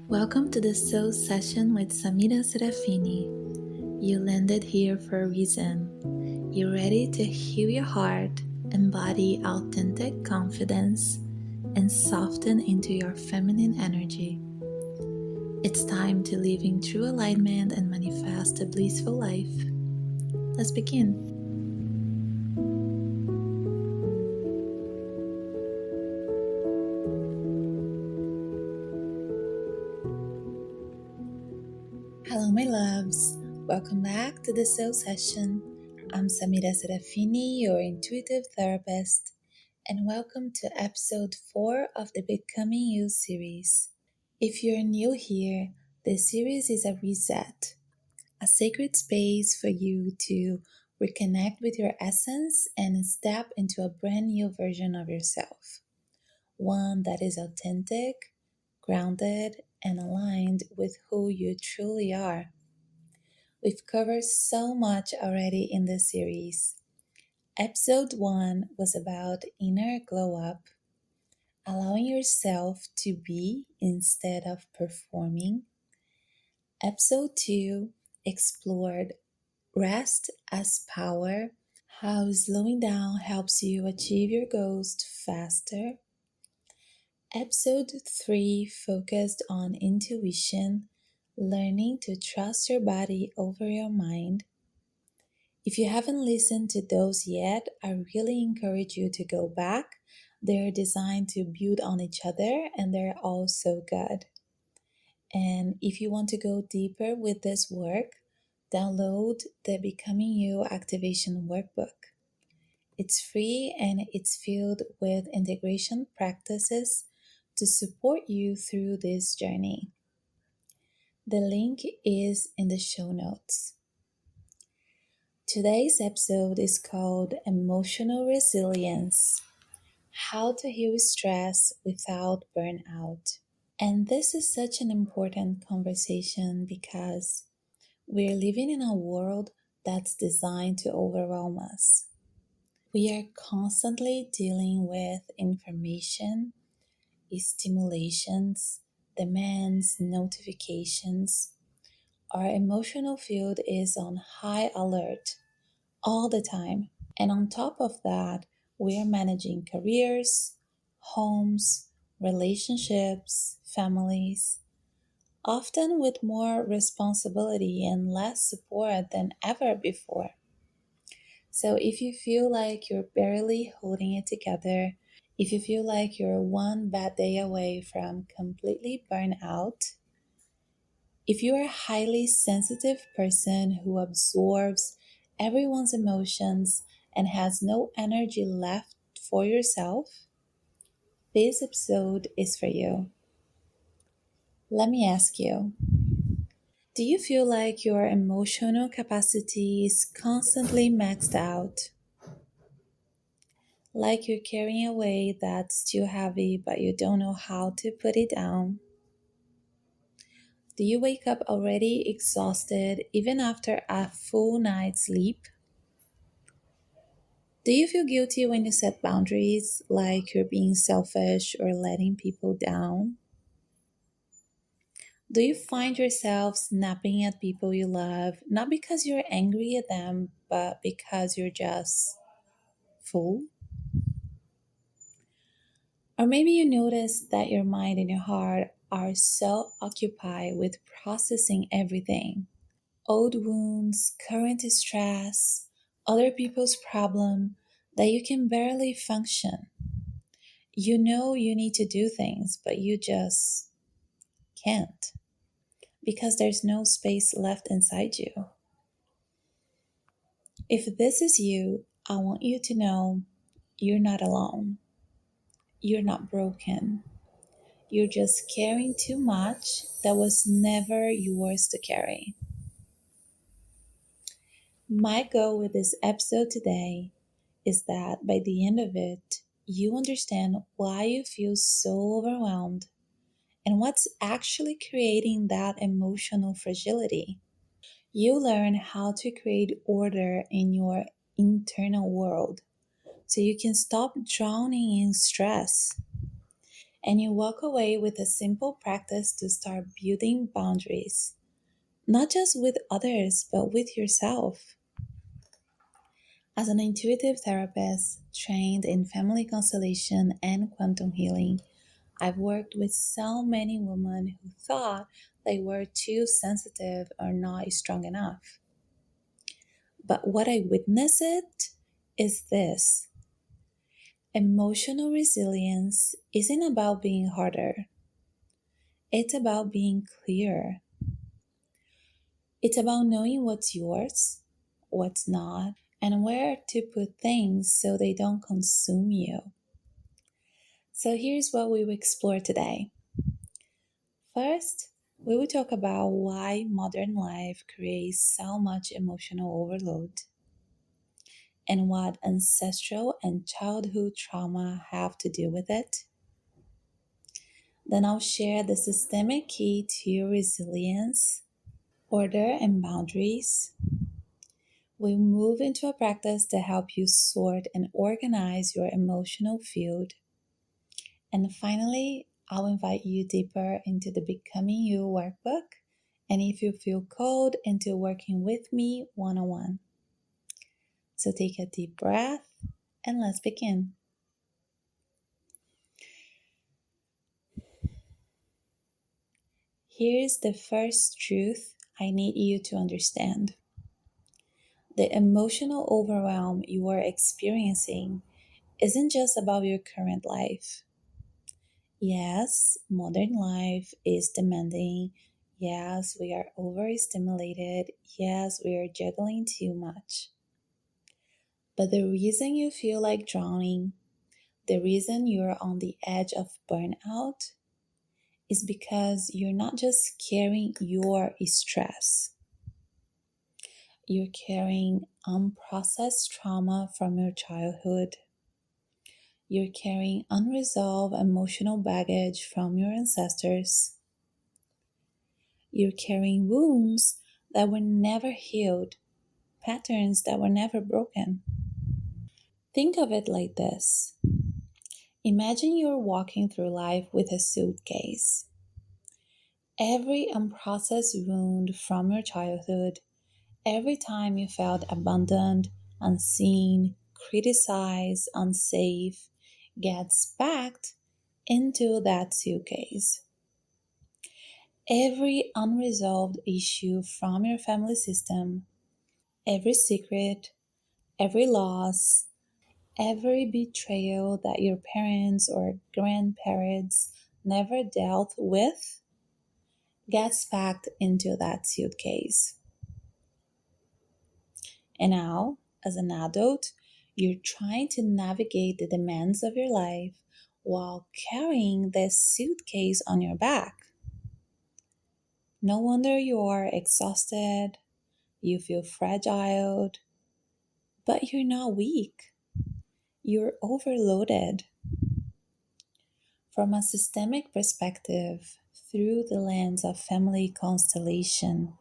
Welcome to the Soul Session with Samira Serafini. You landed here for a reason. You're ready to heal your heart, embody authentic confidence, and soften into your feminine energy. It's time to live in true alignment and manifest a blissful life. Let's begin. Hello, my loves. Welcome back to the Soul Session. I'm Samira Serafini, your intuitive therapist, and welcome to episode 4 of the Becoming You series. If you're new here, this series is a reset, a sacred space for you to reconnect with your essence and step into a brand new version of yourself. One that is authentic, grounded, and aligned with who you truly are. We've covered so much already in this series. Episode 1 was about inner glow up, allowing yourself to be instead of performing. Episode 2 explored rest as power, how slowing down helps you achieve your goals faster. Episode 3 focused on intuition, learning to trust your body over your mind. If you haven't listened to those yet, I really encourage you to go back. They're designed to build on each other and they're all so good. And if you want to go deeper with this work, download the Becoming You Activation Workbook. It's free and it's filled with integration practices to support you through this journey. The link is in the show notes. Today's episode is called Emotional Resilience: How to Heal Stress Without Burnout. And this is such an important conversation because we're living in a world that's designed to overwhelm us. We are constantly dealing with information, stimulations, demands, notifications. Our emotional field is on high alert all the time. And on top of that, we are managing careers, homes, relationships, families, often with more responsibility and less support than ever before. So if you feel like you're barely holding it together, if you feel like you're one bad day away from completely burnt out, if you're a highly sensitive person who absorbs everyone's emotions and has no energy left for yourself, this episode is for you. Let me ask you, do you feel like your emotional capacity is constantly maxed out? Like you're carrying a weight that's too heavy but you don't know how to put it down? Do you wake up already exhausted even after a full night's sleep? Do you feel guilty when you set boundaries, like you're being selfish or letting people down? Do you find yourself snapping at people you love, not because you're angry at them, but because you're just full? Or maybe you notice that your mind and your heart are so occupied with processing everything: old wounds, current stress, other people's problem, that you can barely function. You know you need to do things, but you just can't because there's no space left inside you. If this is you, I want you to know you're not alone. You're not broken. You're just carrying too much that was never yours to carry. My goal with this episode today is that by the end of it, you understand why you feel so overwhelmed and what's actually creating that emotional fragility. You learn how to create order in your internal world so you can stop drowning in stress. and you walk away with a simple practice to start building boundaries, not just with others, but with yourself. As an intuitive therapist trained in family constellation and quantum healing, I've worked with so many women who thought they were too sensitive or not strong enough. But what I witnessed is this: emotional resilience isn't about being harder, it's about being clear. It's about knowing what's yours, what's not, and where to put things so they don't consume you. So here's what we will explore today. First, we will talk about why modern life creates so much emotional overload and what ancestral and childhood trauma have to do with it. Then I'll share the systemic key to resilience, order, and boundaries. We move into a practice to help you sort and organize your emotional field. And finally, I'll invite you deeper into the Becoming You workbook. And if you feel called into working with me one on one. So take a deep breath and let's begin. Here's the first truth I need you to understand. The emotional overwhelm you are experiencing isn't just about your current life. Yes, modern life is demanding. Yes, we are overstimulated. Yes, we are juggling too much. But the reason you feel like drowning, the reason you're on the edge of burnout, is because you're not just carrying your stress. You're carrying unprocessed trauma from your childhood. You're carrying unresolved emotional baggage from your ancestors. You're carrying wounds that were never healed, patterns that were never broken. Think of it like this. Imagine you're walking through life with a suitcase. Every unprocessed wound from your childhood, every time you felt abandoned, unseen, criticized, unsafe, gets packed into that suitcase. Every unresolved issue from your family system, every secret, every loss, every betrayal that your parents or grandparents never dealt with gets packed into that suitcase. And now, as an adult, you're trying to navigate the demands of your life while carrying this suitcase on your back. No wonder you are exhausted, you feel fragile, but you're not weak. You're overloaded. From a systemic perspective, through the lens of family constellation,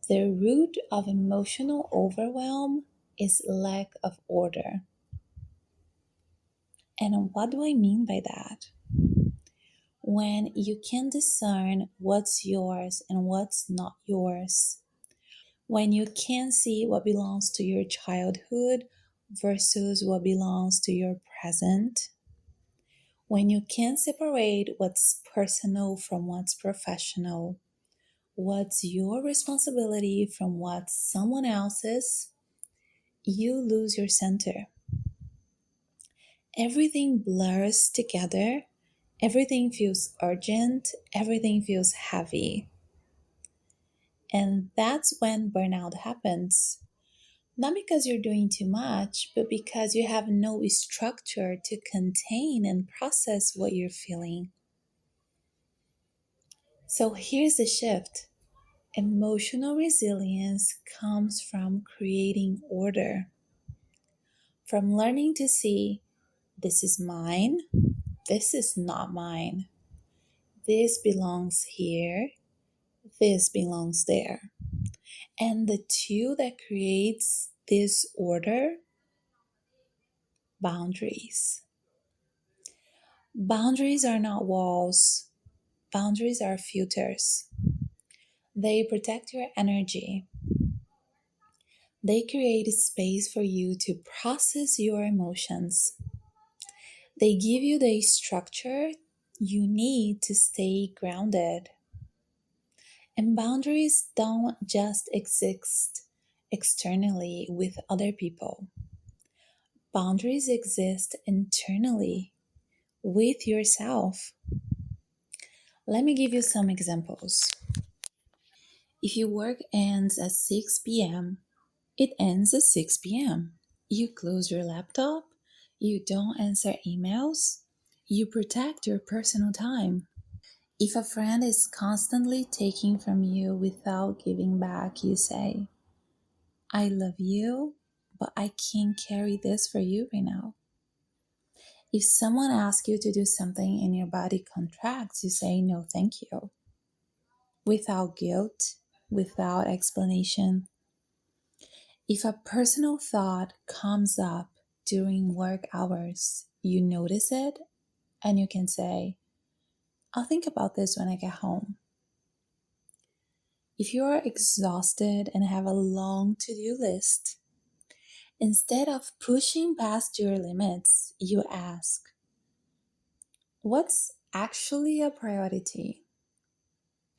the root of emotional overwhelm is lack of order. And what do I mean by that? When you can discern what's yours and what's not yours, when you can see what belongs to your childhood versus what belongs to your present, when you can separate what's personal from what's professional, what's your responsibility from what's someone else's, you lose your center. Everything blurs together, everything feels urgent, everything feels heavy. And that's when burnout happens. Not because you're doing too much, but because you have no structure to contain and process what you're feeling. So here's the shift. Emotional resilience comes from creating order, from learning to see this is mine, this is not mine, this belongs here, this belongs there. And the two that creates this order, boundaries. Boundaries are not walls, boundaries are filters. They protect your energy. They create a space for you to process your emotions. They give you the structure you need to stay grounded. And boundaries don't just exist externally with other people, boundaries exist internally with yourself. Let me give you some examples. If your work ends at 6 p.m., it ends at 6 p.m. You close your laptop, you don't answer emails, you protect your personal time. If a friend is constantly taking from you without giving back, you say, I love you, but I can't carry this for you right now. If someone asks you to do something and your body contracts, you say, no, thank you, without guilt, without explanation. If a personal thought comes up during work hours, you notice it and you can say, I'll think about this when I get home. If you are exhausted and have a long to do list, instead of pushing past your limits, you ask, what's actually a priority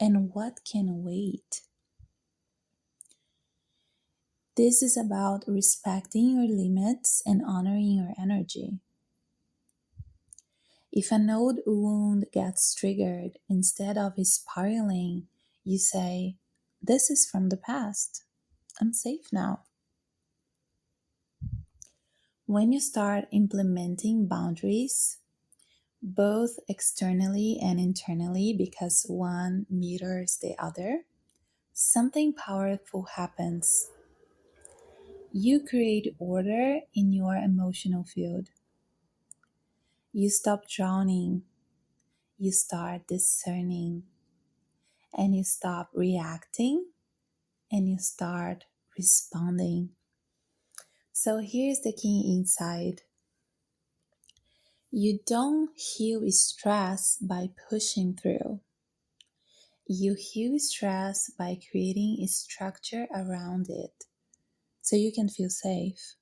and what can wait? This is about respecting your limits and honoring your energy. If an old wound gets triggered, instead of spiraling, you say, this is from the past. I'm safe now. When you start implementing boundaries, both externally and internally, because one mirrors the other, something powerful happens. You create order in your emotional field. You stop drowning, you start discerning, and you stop reacting and you start responding. So here's the key insight. You don't heal stress by pushing through. You heal stress by creating a structure around it so you can feel safe.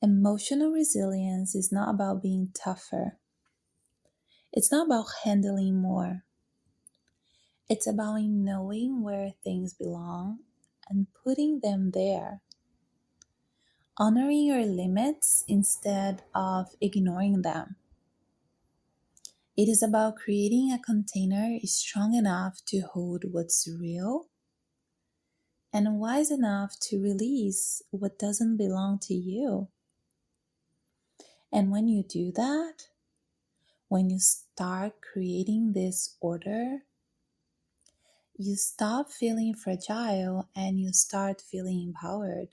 Emotional resilience is not about being tougher. It's not about handling more. It's about knowing where things belong and putting them there. Honoring your limits instead of ignoring them. It is about creating a container strong enough to hold what's real and wise enough to release what doesn't belong to you. And when you do that, when you start creating this order, you stop feeling fragile and you start feeling empowered.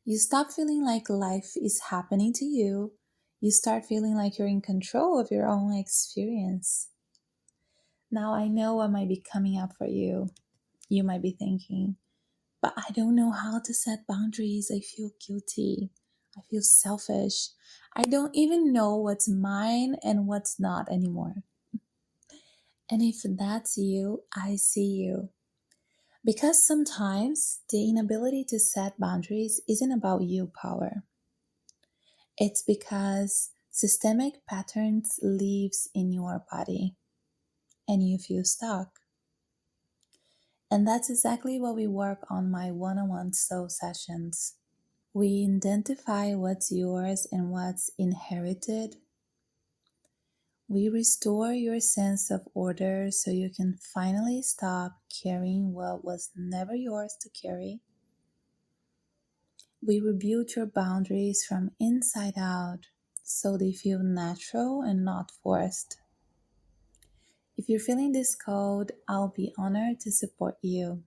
You stop feeling like life is happening to you. You start feeling like you're in control of your own experience. Now, I know what might be coming up for you. You might be thinking, but I don't know how to set boundaries. I feel guilty. I feel selfish. I don't even know what's mine and what's not anymore. And if that's you, I see you. Because sometimes the inability to set boundaries isn't about you power. It's because systemic patterns lives in your body and you feel stuck. And that's exactly what we work on my one-on-one soul sessions. We identify what's yours and what's inherited. We restore your sense of order so you can finally stop carrying what was never yours to carry. We rebuild your boundaries from inside out so they feel natural and not forced. If you're feeling this code, I'll be honored to support you.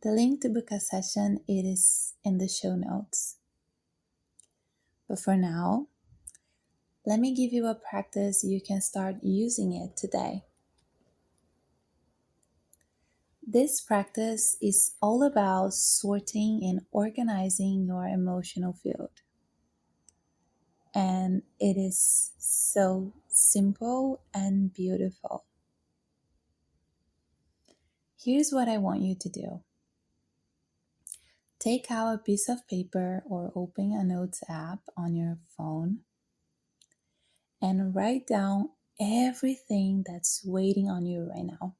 The link to book a session it is in the show notes. But for now, let me give you a practice you can start using it today. This practice is all about sorting and organizing your emotional field. and it is so simple and beautiful. Here's what I want you to do. Take out a piece of paper or open a notes app on your phone and write down everything that's waiting on you right now.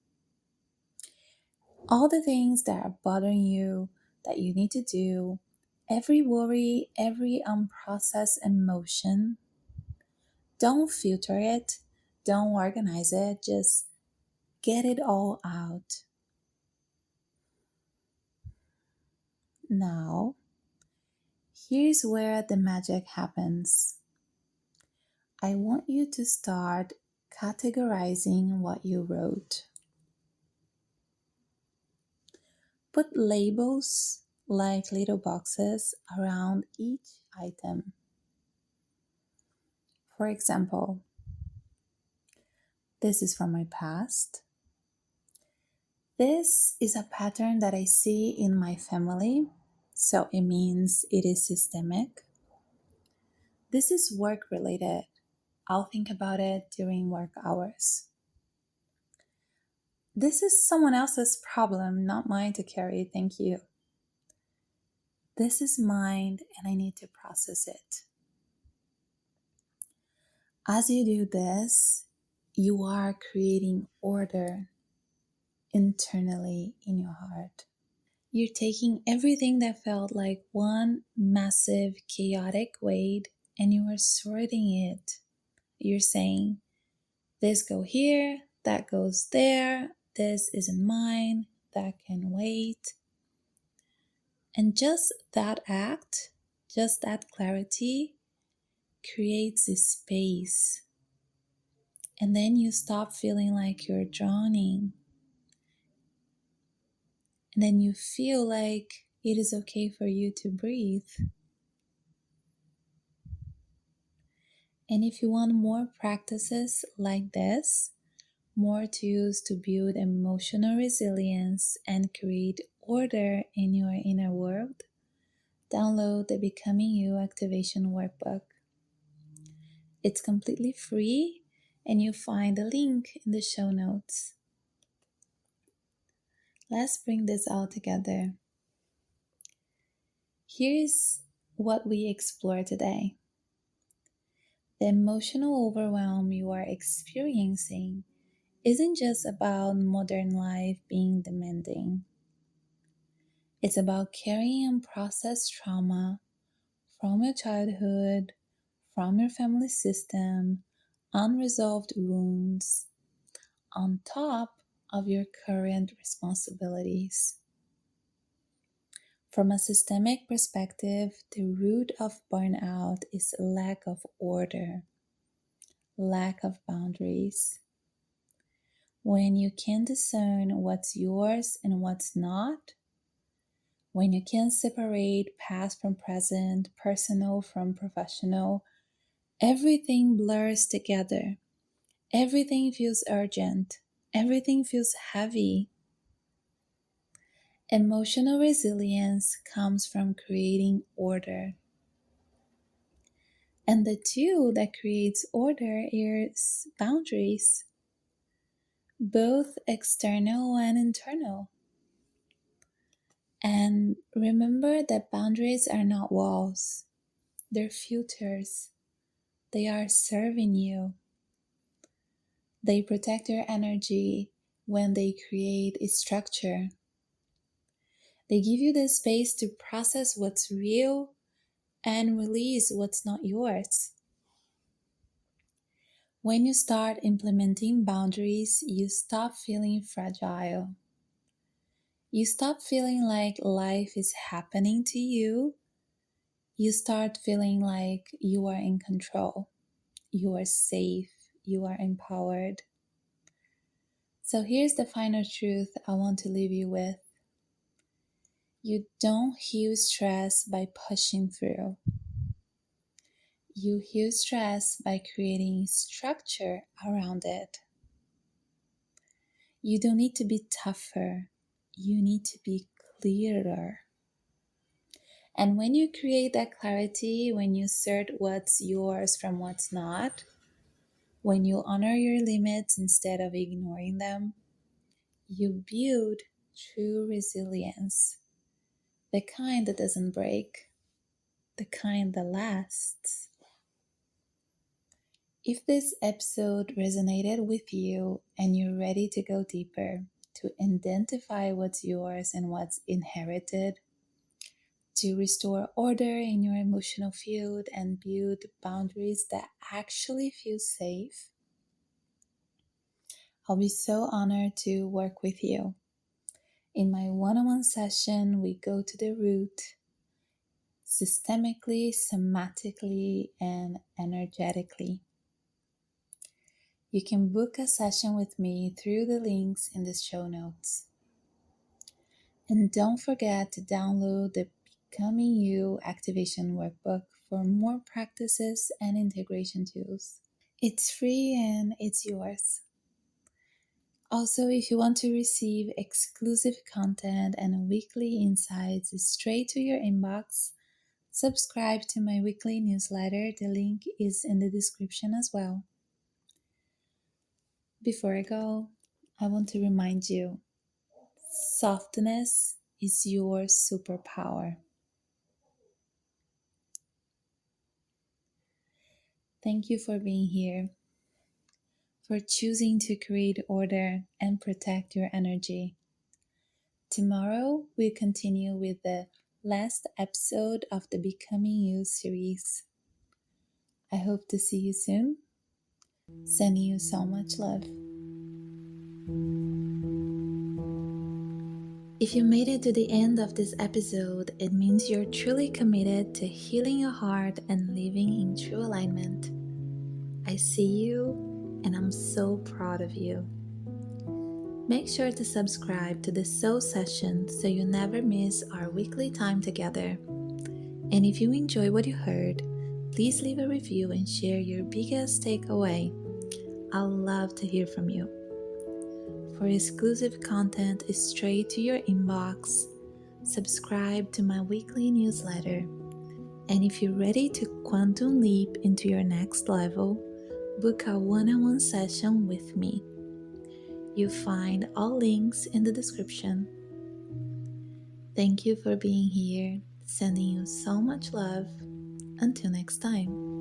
All the things that are bothering you that you need to do, every worry, every unprocessed emotion. Don't filter it, don't organize it, just get it all out. Now, here's where the magic happens. I want you to start categorizing what you wrote. Put labels like little boxes around each item. For example, this is from my past. This is a pattern that I see in my family, so it means it is systemic. This is work related. I'll think about it during work hours. This is someone else's problem, not mine to carry, thank you. This is mine and I need to process it. As you do this, you are creating order internally in your heart. You're taking everything that felt like one massive chaotic weight and you are sorting it. You're saying, this go here, that goes there, this isn't mine, that can wait. And just that act, just that clarity creates a space. And then you stop feeling like you're drowning. And then you feel like it is okay for you to breathe. And if you want more practices like this, more tools to build emotional resilience and create order in your inner world, download the Becoming You Activation Workbook. It's completely free and you'll find the link in the show notes. Let's bring this all together. Here's what we explore today. The emotional overwhelm you are experiencing isn't just about modern life being demanding. It's about carrying unprocessed trauma from your childhood, from your family system, unresolved wounds, on top of your current responsibilities. From a systemic perspective, the root of burnout is lack of order, lack of boundaries. When you can discern what's yours and what's not, when you can separate past from present, personal from professional, everything blurs together. Everything feels urgent. Everything feels heavy. Emotional resilience comes from creating order. And the tool that creates order is boundaries, both external and internal. And remember that boundaries are not walls, they're filters. They are serving you. They protect your energy when they create a structure. They give you the space to process what's real and release what's not yours. When you start implementing boundaries, you stop feeling fragile. You stop feeling like life is happening to you. You start feeling like you are in control. You are safe. You are empowered. So here's the final truth I want to leave you with. You don't heal stress by pushing through. You heal stress by creating structure around it. You don't need to be tougher. You need to be clearer. And when you create that clarity, when you sort what's yours from what's not, when you honor your limits instead of ignoring them, you build true resilience, the kind that doesn't break, the kind that lasts. If this episode resonated with you and you're ready to go deeper, to identify what's yours and what's inherited, to restore order in your emotional field and build boundaries that actually feel safe, I'll be so honored to work with you. In my one-on-one session, we go to the root systemically, somatically, and energetically. You can book a session with me through the links in the show notes. And don't forget to download the Becoming You Activation Workbook for more practices and integration tools. It's free and it's yours. Also, if you want to receive exclusive content and weekly insights straight to your inbox, subscribe to my weekly newsletter. The link is in the description as well. Before I go, I want to remind you, softness is your superpower. Thank you for being here, for choosing to create order and protect your energy. Tomorrow, we continue with the last episode of the Becoming You series. I hope to see you soon. Sending you so much love. If you made it to the end of this episode, it means you're truly committed to healing your heart and living in true alignment. I see you, and I'm so proud of you. Make sure to subscribe to the Soul Session so you never miss our weekly time together. And if you enjoy what you heard, please leave a review and share your biggest takeaway. I'll love to hear from you. For exclusive content straight to your inbox, subscribe to my weekly newsletter. And if you're ready to quantum leap into your next level, book a one-on-one session with me. You'll find all links in the description. Thank you for being here. Sending you so much love. Until next time.